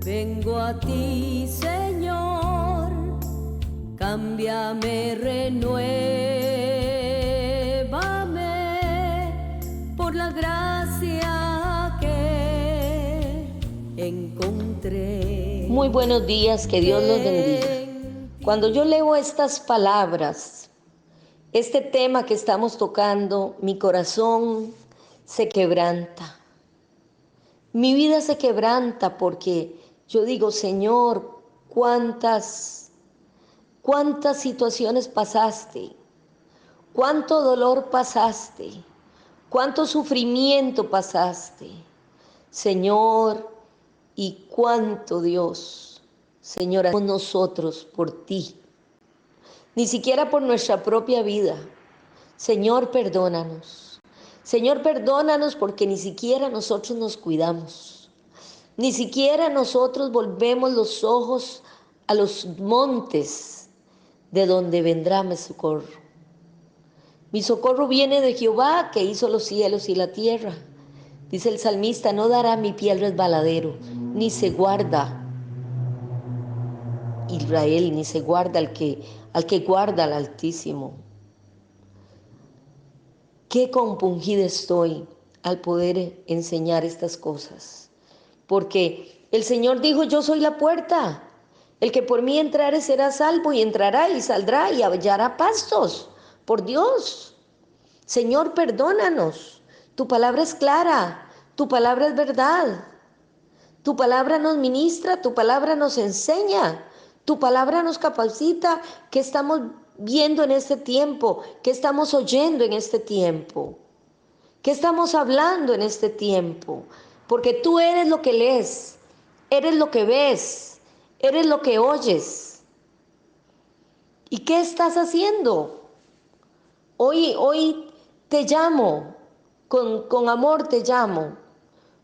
Vengo a ti, Señor, cámbiame, renuévame por la gracia que encontré. Muy buenos días, que Dios los bendiga. Cuando yo leo estas palabras, este tema que estamos tocando, mi corazón se quebranta. Mi vida se quebranta porque yo digo, Señor, cuántas situaciones pasaste, cuánto dolor pasaste, cuánto sufrimiento pasaste, Señor, y cuánto Dios, Señor, hacemos nosotros por ti, ni siquiera por nuestra propia vida. Señor, perdónanos. Señor, perdónanos porque ni siquiera nosotros nos cuidamos. Ni siquiera nosotros volvemos los ojos a los montes de donde vendrá mi socorro. Mi socorro viene de Jehová, que hizo los cielos y la tierra. Dice el salmista, no dará mi pie al resbaladero, ni se guarda Israel, ni se guarda al que guarda al Altísimo. Qué compungida estoy al poder enseñar estas cosas. Porque el Señor dijo, yo soy la puerta. El que por mí entrare será salvo, y entrará y saldrá y hallará pastos. Por Dios. Señor, perdónanos. Tu palabra es clara. Tu palabra es verdad. Tu palabra nos ministra. Tu palabra nos enseña. Tu palabra nos capacita. ¿Qué estamos viendo en este tiempo? ¿Qué estamos oyendo en este tiempo? ¿Qué estamos hablando en este tiempo? Porque tú eres lo que lees, eres lo que ves, eres lo que oyes. ¿Y qué estás haciendo? Hoy te llamo, con amor te llamo,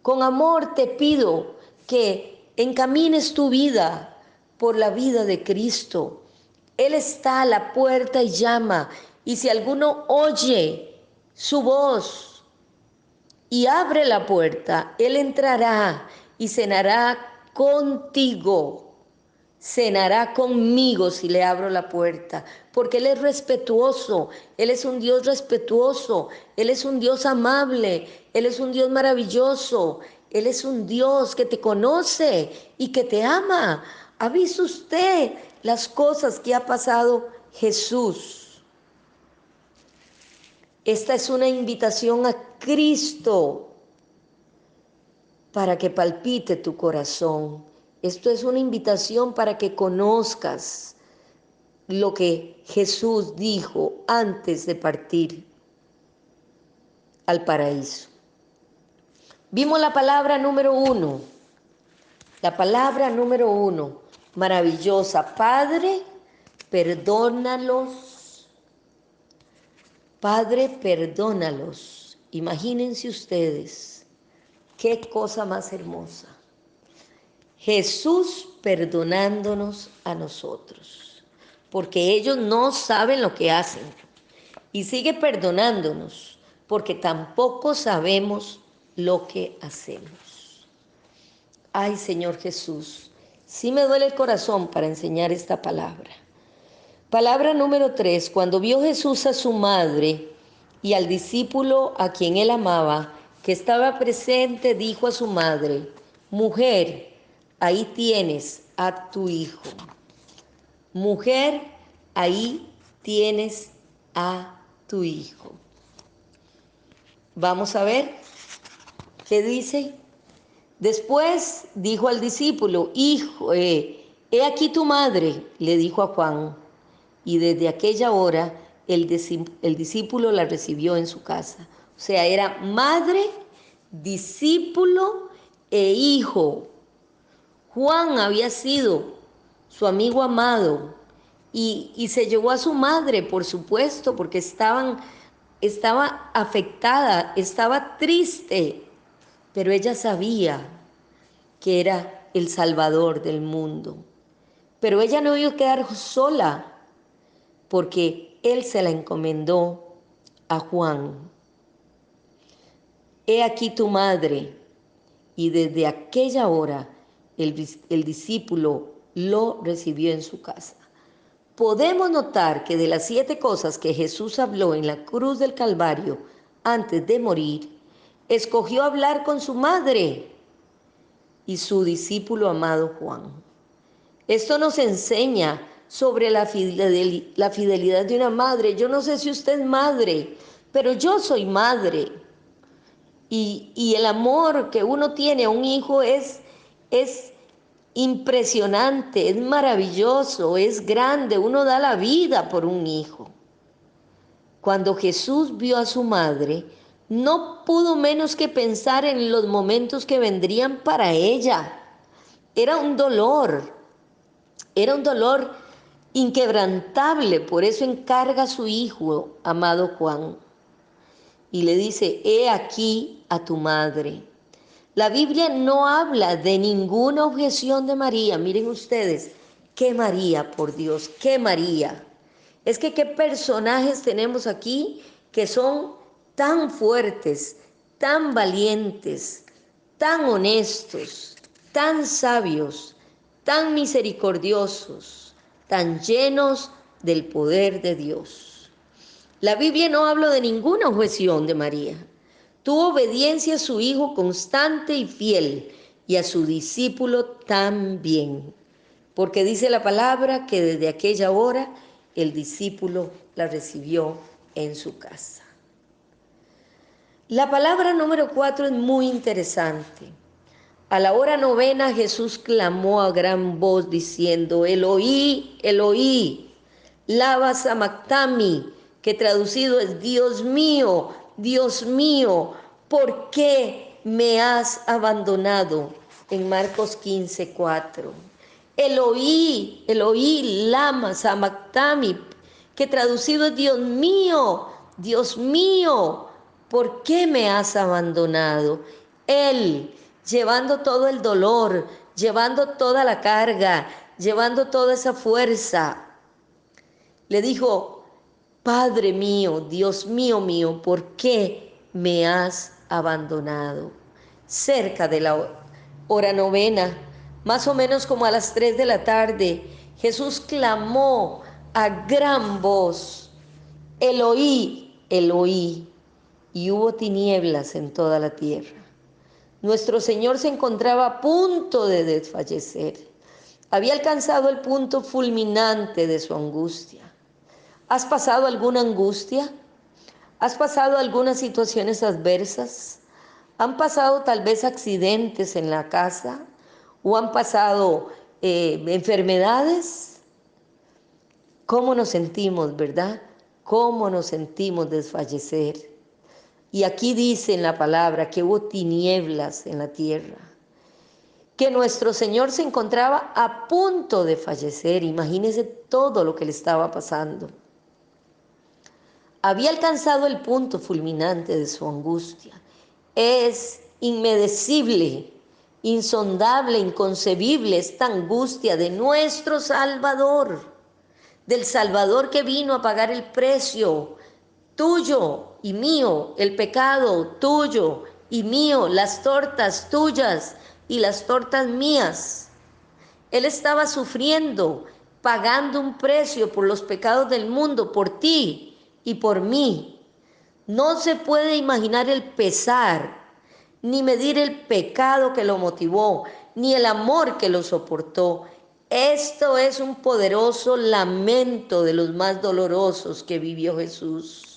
con amor te pido que encamines tu vida por la vida de Cristo. Él está a la puerta y llama, y si alguno oye su voz y abre la puerta, Él entrará y cenará contigo, cenará conmigo si le abro la puerta, porque Él es respetuoso, Él es un Dios respetuoso, Él es un Dios amable, Él es un Dios maravilloso, Él es un Dios que te conoce y que te ama. ¿Ha visto usted las cosas que ha pasado Jesús? Esta es una invitación a Cristo para que palpite tu corazón. Esto es una invitación para que conozcas lo que Jesús dijo antes de partir al paraíso. Vimos la palabra número 1. La palabra número 1, maravillosa. Padre, perdónalos. Padre, perdónalos. Imagínense ustedes, qué cosa más hermosa. Jesús perdonándonos a nosotros, porque ellos no saben lo que hacen. Y sigue perdonándonos, porque tampoco sabemos lo que hacemos. Ay, Señor Jesús, sí me duele el corazón para enseñar esta palabra. Palabra número 3, cuando vio Jesús a su madre y al discípulo a quien él amaba, que estaba presente, dijo a su madre, mujer, ahí tienes a tu hijo. Mujer, ahí tienes a tu hijo. Vamos a ver qué dice. Después dijo al discípulo, hijo, he aquí tu madre, le dijo a Juan. Y desde aquella hora el discípulo la recibió en su casa. O sea, era madre, discípulo e hijo. Juan había sido su amigo amado y se llevó a su madre, por supuesto, porque estaba afectada, estaba triste, pero ella sabía que era el Salvador del mundo. Pero ella no iba a quedar sola, porque él se la encomendó a Juan. He aquí tu madre. Y desde aquella hora el discípulo lo recibió en su casa. Podemos notar que de las 7 cosas que Jesús habló en la cruz del Calvario antes de morir, escogió hablar con su madre y su discípulo amado Juan. Esto nos enseña sobre la fidelidad de una madre. Yo no sé si usted es madre, pero yo soy madre. Y el amor que uno tiene a un hijo es impresionante, es maravilloso, es grande. Uno da la vida por un hijo. Cuando Jesús vio a su madre, no pudo menos que pensar en los momentos que vendrían para ella. Era un dolor inquebrantable. Por eso encarga a su hijo, amado Juan, y le dice: he aquí a tu madre. La Biblia no habla de ninguna objeción de María. Miren ustedes, qué María, por Dios, qué María. Es que qué personajes tenemos aquí que son tan fuertes, tan valientes, tan honestos, tan sabios, tan misericordiosos, tan llenos del poder de Dios. La Biblia no habla de ninguna objeción de María. Tuvo obediencia a su hijo constante y fiel, y a su discípulo también, porque dice la palabra que desde aquella hora el discípulo la recibió en su casa. La palabra número 4 es muy interesante. A la hora novena Jesús clamó a gran voz diciendo: Eloí, Eloí, lama sabactani, que traducido es: Dios mío, ¿por qué me has abandonado? En Marcos 15:4. Eloí, Eloí, lama sabactani, que traducido es: Dios mío, ¿por qué me has abandonado? Él, llevando todo el dolor, llevando toda la carga, llevando toda esa fuerza, le dijo: Padre mío, Dios mío, ¿por qué me has abandonado? Cerca de la hora novena, más o menos como a las 3 de la tarde, Jesús clamó a gran voz: Eloí, Eloí, y hubo tinieblas en toda la tierra. Nuestro Señor se encontraba a punto de desfallecer. Había alcanzado el punto fulminante de su angustia. ¿Has pasado alguna angustia? ¿Has pasado algunas situaciones adversas? ¿Han pasado tal vez accidentes en la casa? ¿O han pasado enfermedades? ¿Cómo nos sentimos, verdad? ¿Cómo nos sentimos desfallecer? Y aquí dice en la palabra que hubo tinieblas en la tierra, que nuestro Señor se encontraba a punto de fallecer. Imagínense todo lo que le estaba pasando. Había alcanzado el punto fulminante de su angustia. Es inmedecible, insondable, inconcebible esta angustia de nuestro Salvador, del Salvador que vino a pagar el precio tuyo y mío, el pecado tuyo y mío, las tortas tuyas y las tortas mías. Él estaba sufriendo, pagando un precio por los pecados del mundo, por ti y por mí. No se puede imaginar el pesar, ni medir el pecado que lo motivó, ni el amor que lo soportó. Esto es un poderoso lamento de los más dolorosos que vivió Jesús.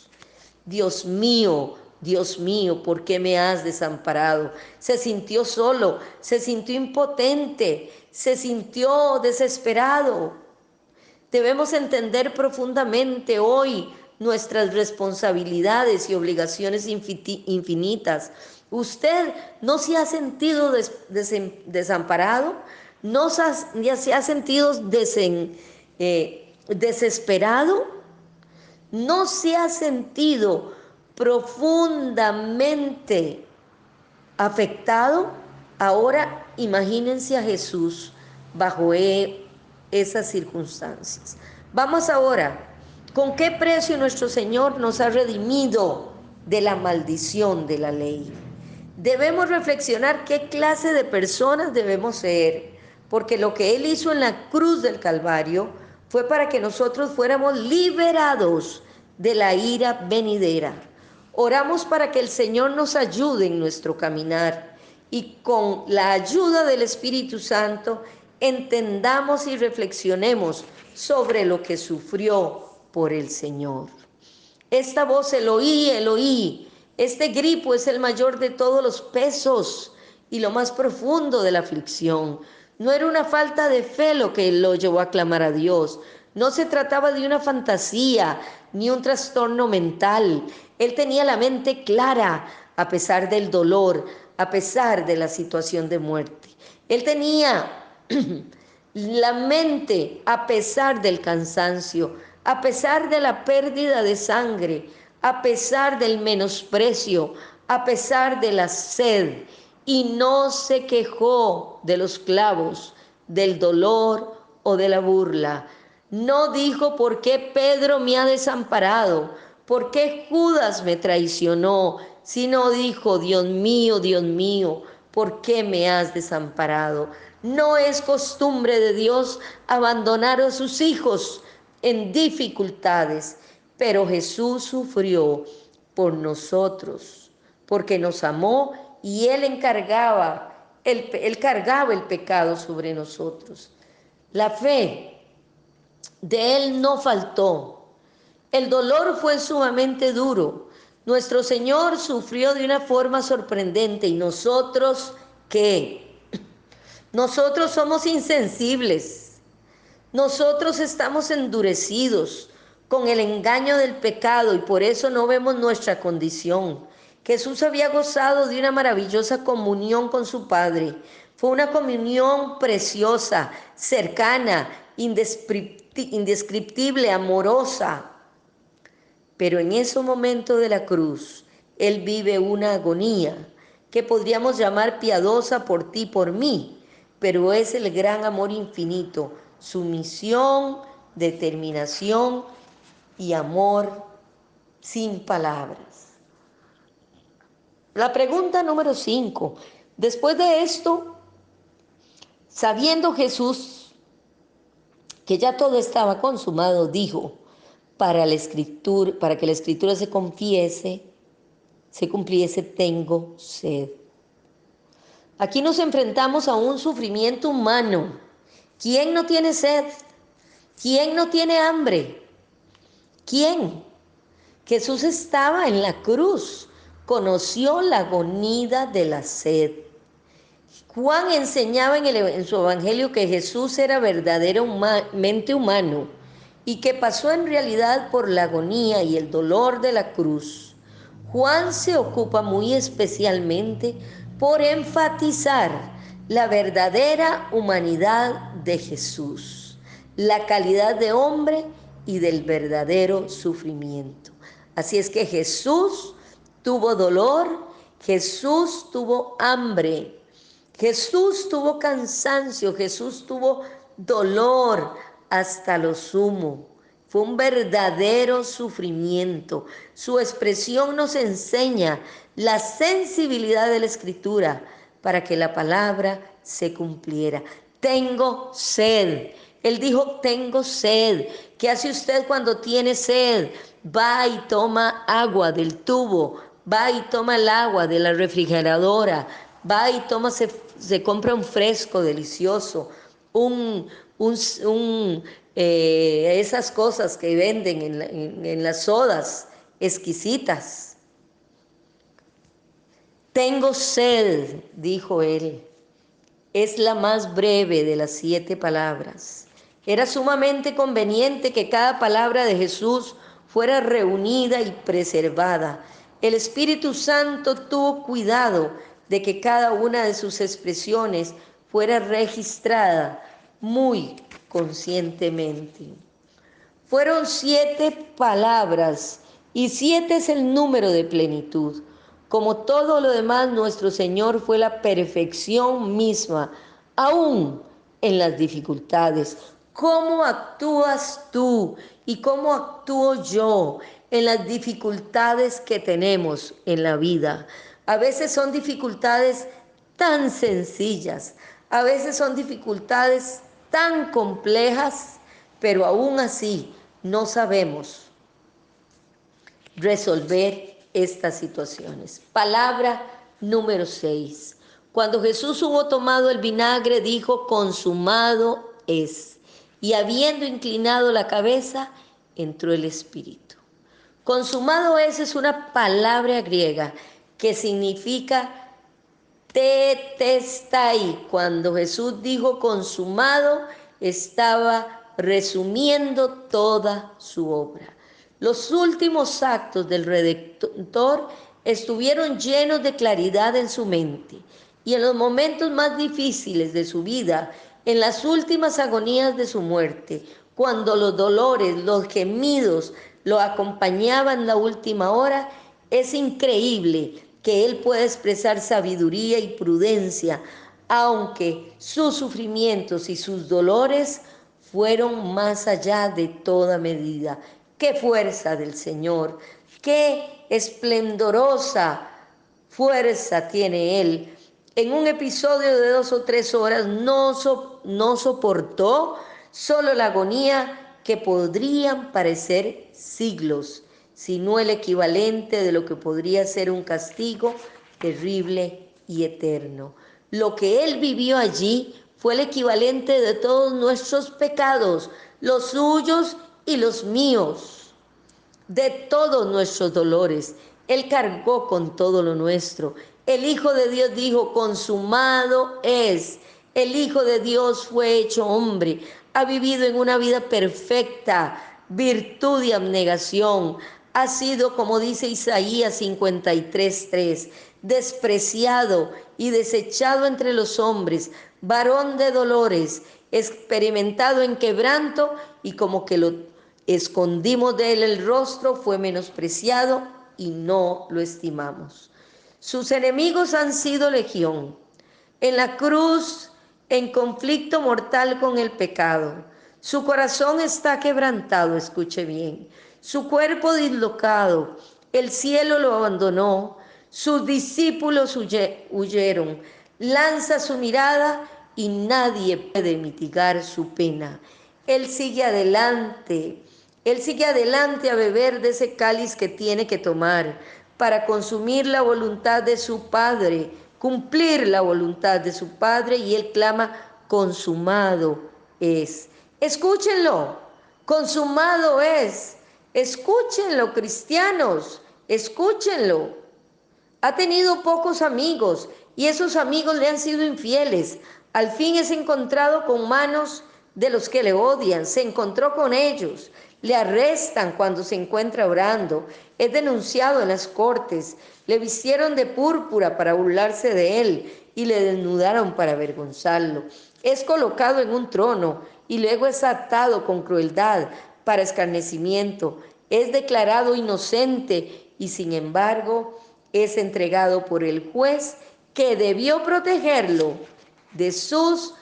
Dios mío, ¿por qué me has desamparado? Se sintió solo, se sintió impotente, se sintió desesperado. Debemos entender profundamente hoy nuestras responsabilidades y obligaciones infinitas. ¿Usted no se ha sentido desamparado? ¿No se ha sentido desesperado? ¿No se ha sentido profundamente afectado? Ahora imagínense a Jesús bajo esas circunstancias. Vamos ahora, ¿con qué precio nuestro Señor nos ha redimido de la maldición de la ley? Debemos reflexionar qué clase de personas debemos ser, porque lo que Él hizo en la cruz del Calvario fue para que nosotros fuéramos liberados de la ira venidera. Oramos para que el Señor nos ayude en nuestro caminar y con la ayuda del Espíritu Santo entendamos y reflexionemos sobre lo que sufrió por el Señor. Esta voz, Eloí, Eloí, este grito es el mayor de todos los pesos y lo más profundo de la aflicción. No era una falta de fe lo que lo llevó a clamar a Dios. No se trataba de una fantasía ni un trastorno mental. Él tenía la mente clara a pesar del dolor, a pesar de la situación de muerte. Él tenía la mente a pesar del cansancio, a pesar de la pérdida de sangre, a pesar del menosprecio, a pesar de la sed, y no se quejó de los clavos, del dolor o de la burla. No dijo: ¿por qué Pedro me ha desamparado? ¿Por qué Judas me traicionó? Sino dijo: Dios mío, ¿por qué me has desamparado? No es costumbre de Dios abandonar a sus hijos en dificultades, pero Jesús sufrió por nosotros, porque nos amó y Él cargaba el pecado sobre nosotros. La fe de Él no faltó. El dolor fue sumamente duro. Nuestro Señor sufrió de una forma sorprendente. ¿Y nosotros qué? Nosotros somos insensibles. Nosotros estamos endurecidos con el engaño del pecado y por eso no vemos nuestra condición. Jesús había gozado de una maravillosa comunión con su Padre. Fue una comunión preciosa, cercana, indescriptible, amorosa. Pero en ese momento de la cruz, Él vive una agonía que podríamos llamar piadosa por ti, por mí, pero es el gran amor infinito, sumisión, determinación y amor sin palabras. La pregunta número 5. Después de esto, sabiendo Jesús que ya todo estaba consumado, dijo: para que la escritura se cumpliese, tengo sed. Aquí nos enfrentamos a un sufrimiento humano. ¿Quién no tiene sed? ¿Quién no tiene hambre? ¿Quién? Jesús estaba en la cruz, conoció la agonía de la sed. Juan enseñaba en su evangelio que Jesús era verdaderamente humano y que pasó en realidad por la agonía y el dolor de la cruz. Juan se ocupa muy especialmente por enfatizar la verdadera humanidad de Jesús, la calidad de hombre y del verdadero sufrimiento. Así es que Jesús tuvo dolor, Jesús tuvo hambre, Jesús tuvo cansancio, Jesús tuvo dolor hasta lo sumo. Fue un verdadero sufrimiento. Su expresión nos enseña la sensibilidad de la Escritura para que la palabra se cumpliera. Tengo sed. Él dijo: tengo sed. ¿Qué hace usted cuando tiene sed? Va y toma agua del tubo, va y toma el agua de la refrigeradora, va y se compra un fresco delicioso, esas cosas que venden en las sodas exquisitas. Tengo sed, dijo él. Es la más breve de las 7 palabras. Era sumamente conveniente que cada palabra de Jesús fuera reunida y preservada. El Espíritu Santo tuvo cuidado de que cada una de sus expresiones fuera registrada muy conscientemente. Fueron 7 palabras y 7 es el número de plenitud. Como todo lo demás, nuestro Señor fue la perfección misma, aún en las dificultades. ¿Cómo actúas tú y cómo actúo yo en las dificultades que tenemos en la vida? A veces son dificultades tan sencillas, a veces son dificultades tan complejas, pero aún así no sabemos resolver estas situaciones. Palabra número 6. Cuando Jesús hubo tomado el vinagre, dijo: consumado es. Y habiendo inclinado la cabeza, entró el Espíritu. Consumado es una palabra griega que significa tetelestai. Cuando Jesús dijo consumado, estaba resumiendo toda su obra. Los últimos actos del Redentor estuvieron llenos de claridad en su mente, y en los momentos más difíciles de su vida, en las últimas agonías de su muerte, cuando los dolores, los gemidos lo acompañaban la última hora, es increíble que él pueda expresar sabiduría y prudencia, aunque sus sufrimientos y sus dolores fueron más allá de toda medida. ¡Qué fuerza del Señor! ¡Qué esplendorosa fuerza tiene Él! En un episodio de 2 o 3 horas no soportó solo la agonía que podrían parecer siglos, sino el equivalente de lo que podría ser un castigo terrible y eterno. Lo que Él vivió allí fue el equivalente de todos nuestros pecados, los suyos y los míos, de todos nuestros dolores. Él cargó con todo lo nuestro. El Hijo de Dios dijo: consumado es. El Hijo de Dios fue hecho hombre, ha vivido en una vida perfecta, virtud y abnegación. Ha sido, como dice Isaías 53:3, despreciado y desechado entre los hombres, varón de dolores, experimentado en quebranto, y como que lo escondimos de él el rostro, fue menospreciado y no lo estimamos. Sus enemigos han sido legión. En la cruz, en conflicto mortal con el pecado, su corazón está quebrantado, escuche bien, su cuerpo dislocado, el cielo lo abandonó, sus discípulos huyeron, lanza su mirada y nadie puede mitigar su pena. Él sigue adelante a beber de ese cáliz que tiene que tomar para consumir la voluntad de su Padre, cumplir la voluntad de su Padre, y Él clama: consumado es. Escúchenlo, consumado es. Escúchenlo, cristianos, escúchenlo. Ha tenido pocos amigos y esos amigos le han sido infieles. Al fin es encontrado con manos de los que le odian, se encontró con ellos, le arrestan cuando se encuentra orando, es denunciado en las cortes, le vistieron de púrpura para burlarse de él y le desnudaron para avergonzarlo. Es colocado en un trono y luego es atado con crueldad para escarnecimiento. Es declarado inocente y sin embargo es entregado por el juez que debió protegerlo de sus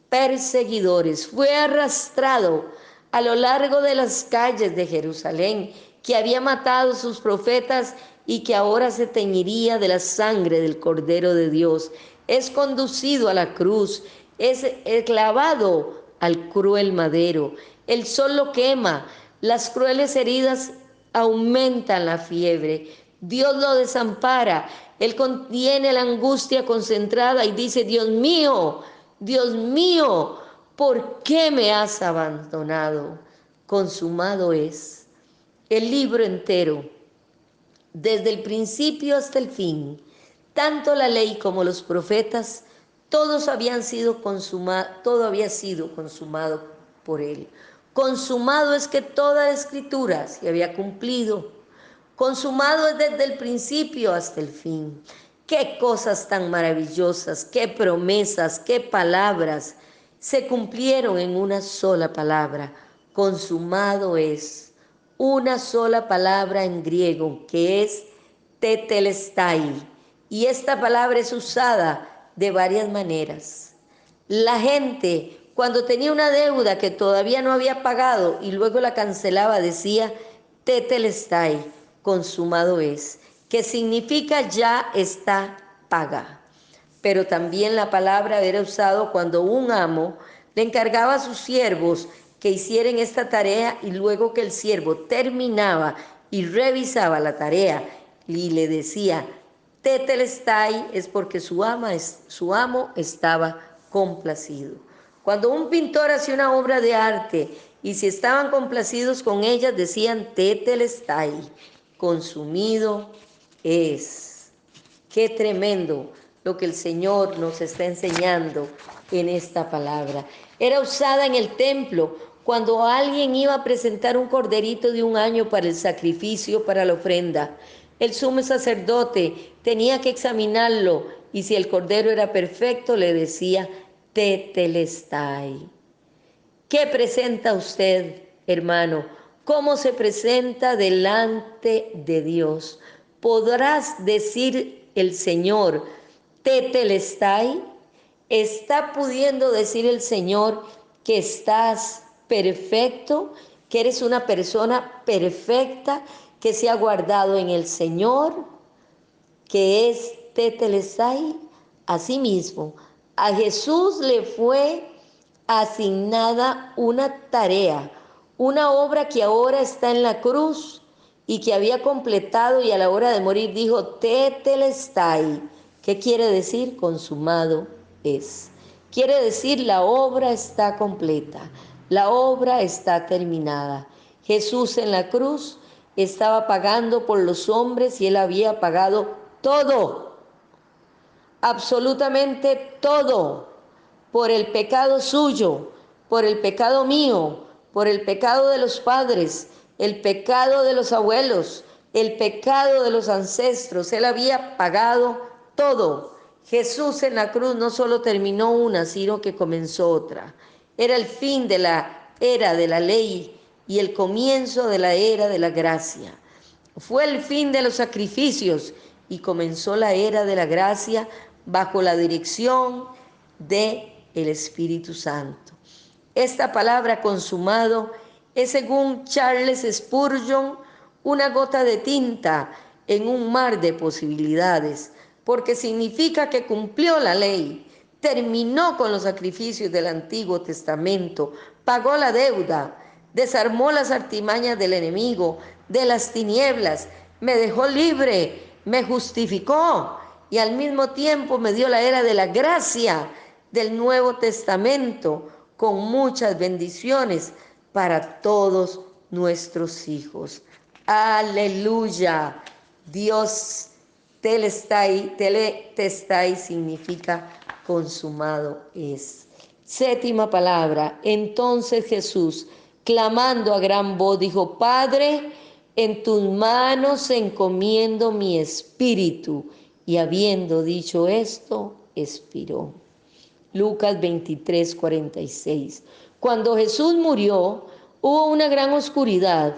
perseguidores. Fue arrastrado a lo largo de las calles de Jerusalén, que había matado a sus profetas y que ahora se teñiría de la sangre del Cordero de Dios. Es conducido a la cruz, es clavado al cruel madero. El sol lo quema, las crueles heridas aumentan la fiebre. Dios lo desampara, él contiene la angustia concentrada y dice: Dios mío, ¿por qué me has abandonado? Consumado es. El libro entero, desde el principio hasta el fin, tanto la ley como los profetas, todo había sido consumado por él. Consumado es que toda la escritura se había cumplido. Consumado es desde el principio hasta el fin. Qué cosas tan maravillosas, qué promesas, qué palabras se cumplieron en una sola palabra. Consumado es. Una sola palabra en griego, que es tetelestai. Y esta palabra es usada de varias maneras. La gente, cuando tenía una deuda que todavía no había pagado y luego la cancelaba, decía: tetelestai, consumado es. que significa ya está paga. Pero también la palabra era usado cuando un amo le encargaba a sus siervos que hicieran esta tarea y luego que el siervo terminaba y revisaba la tarea y le decía tetelestai, es porque su amo estaba complacido. Cuando un pintor hacía una obra de arte y si estaban complacidos con ella decían tetelestai, consumido es. Qué tremendo lo que el Señor nos está enseñando en esta palabra. Era usada en el templo cuando alguien iba a presentar un corderito de 1 año para el sacrificio, para la ofrenda. El sumo sacerdote tenía que examinarlo y si el cordero era perfecto le decía tetelestai. ¿Qué presenta usted, hermano? ¿Cómo se presenta delante de Dios? ¿Podrás decir el Señor tetelestai? ¿Está pudiendo decir el Señor que estás perfecto, que eres una persona perfecta, que se ha guardado en el Señor, que es tetelestai? Asimismo, a Jesús le fue asignada una tarea, una obra que ahora está en la cruz y que había completado y a la hora de morir dijo tetelestai. ¿Qué quiere decir? Consumado es. Quiere decir la obra está completa, la obra está terminada. Jesús en la cruz estaba pagando por los hombres y él había pagado todo, absolutamente todo, por el pecado suyo, por el pecado mío, por el pecado de los padres, el pecado de los abuelos, el pecado de los ancestros. Él había pagado todo. Jesús en la cruz no solo terminó una, sino que comenzó otra. Era el fin de la era de la ley y el comienzo de la era de la gracia. Fue el fin de los sacrificios y comenzó la era de la gracia bajo la dirección de el Espíritu Santo. Esta palabra consumado es, según Charles Spurgeon, una gota de tinta en un mar de posibilidades, porque significa que cumplió la ley, terminó con los sacrificios del Antiguo Testamento, pagó la deuda, desarmó las artimañas del enemigo, de las tinieblas, me dejó libre, me justificó y al mismo tiempo me dio la era de la gracia del Nuevo Testamento con muchas bendiciones para todos nuestros hijos. Aleluya. Dios tetelestai significa consumado es. Séptima palabra. Entonces Jesús, clamando a gran voz, dijo: Padre, en tus manos encomiendo mi espíritu. Y habiendo dicho esto, expiró. Lucas 23, 46. Cuando Jesús murió, hubo una gran oscuridad.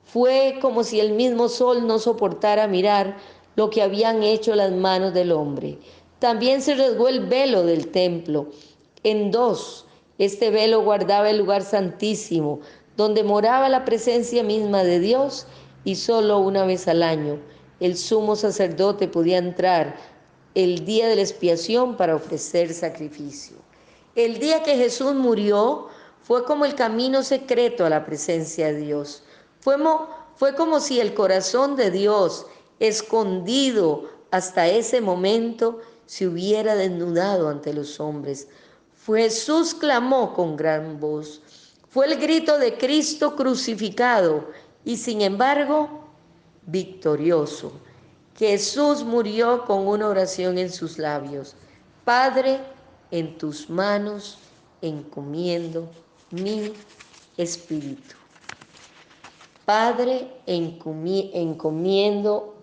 Fue como si el mismo sol no soportara mirar lo que habían hecho las manos del hombre. También se rasgó el velo del templo en dos. Este velo guardaba el lugar santísimo, donde moraba la presencia misma de Dios, y solo una vez al año el sumo sacerdote podía entrar el día de la expiación para ofrecer sacrificio. El día que Jesús murió fue como el camino secreto a la presencia de Dios. Fue como si el corazón de Dios, escondido hasta ese momento, se hubiera desnudado ante los hombres. Jesús clamó con gran voz. Fue el grito de Cristo crucificado y sin embargo victorioso. Jesús murió con una oración en sus labios: Padre, en tus manos encomiendo mi espíritu. Padre, encomiendo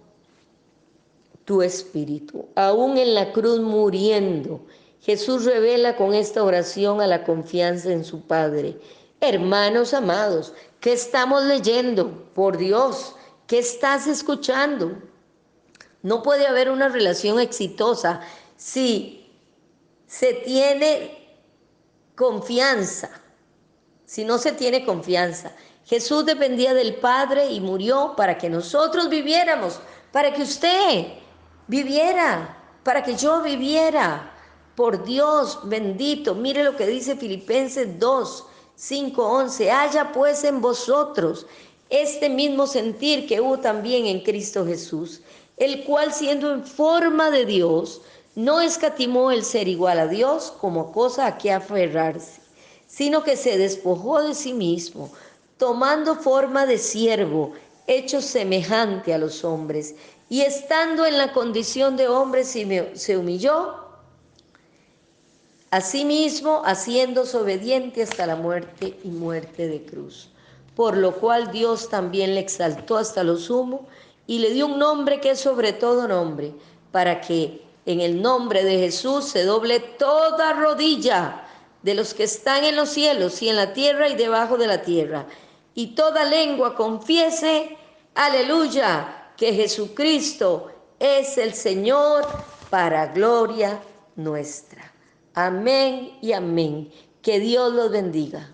tu espíritu. Aún en la cruz muriendo, Jesús revela con esta oración a la confianza en su Padre. Hermanos amados, ¿qué estamos leyendo? Por Dios, ¿qué estás escuchando? No puede haber una relación exitosa si se tiene confianza, si no se tiene confianza. Jesús dependía del Padre y murió para que nosotros viviéramos, para que usted viviera, para que yo viviera. Por Dios bendito, mire lo que dice Filipenses 2, 5, 11. Haya pues en vosotros este mismo sentir que hubo también en Cristo Jesús, el cual siendo en forma de Dios, no escatimó el ser igual a Dios como cosa a que aferrarse, sino que se despojó de sí mismo, tomando forma de siervo, hecho semejante a los hombres, y estando en la condición de hombre se humilló asimismo, haciéndose obediente hasta la muerte y muerte de cruz. Por lo cual Dios también le exaltó hasta lo sumo y le dio un nombre que es sobre todo nombre, para que en el nombre de Jesús se doble toda rodilla de los que están en los cielos y en la tierra y debajo de la tierra, y toda lengua confiese, aleluya, que Jesucristo es el Señor, para gloria nuestra. Amén y amén. Que Dios los bendiga.